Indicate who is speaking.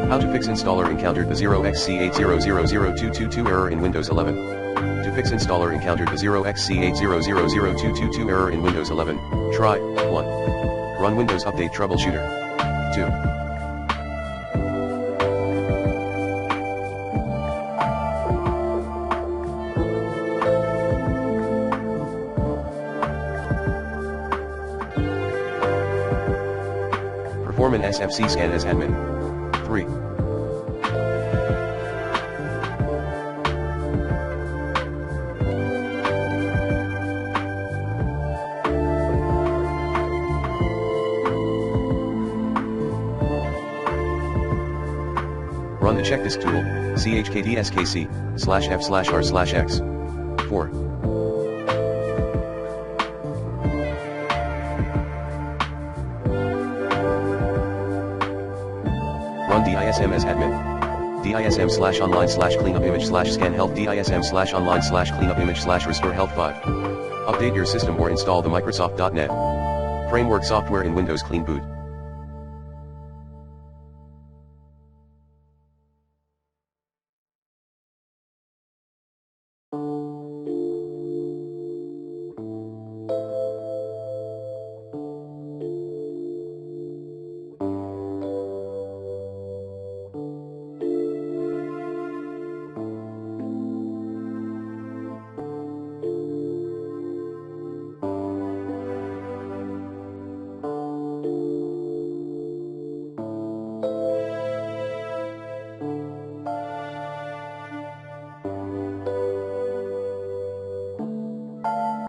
Speaker 1: How to fix installer encountered the 0xc8000222 error in Windows 11. To fix installer encountered the 0xc8000222 error in Windows 11, try 1. Run Windows Update Troubleshooter. 2. Perform an SFC scan as admin. 3. Run the check disk tool, chkdskc/f/r/x. 4. Run DISM as admin. DISM/online/cleanupimage/scan health DISM/online/cleanupimage/restore health 5. Update your system or install the Microsoft.NET Framework software in Windows Clean Boot.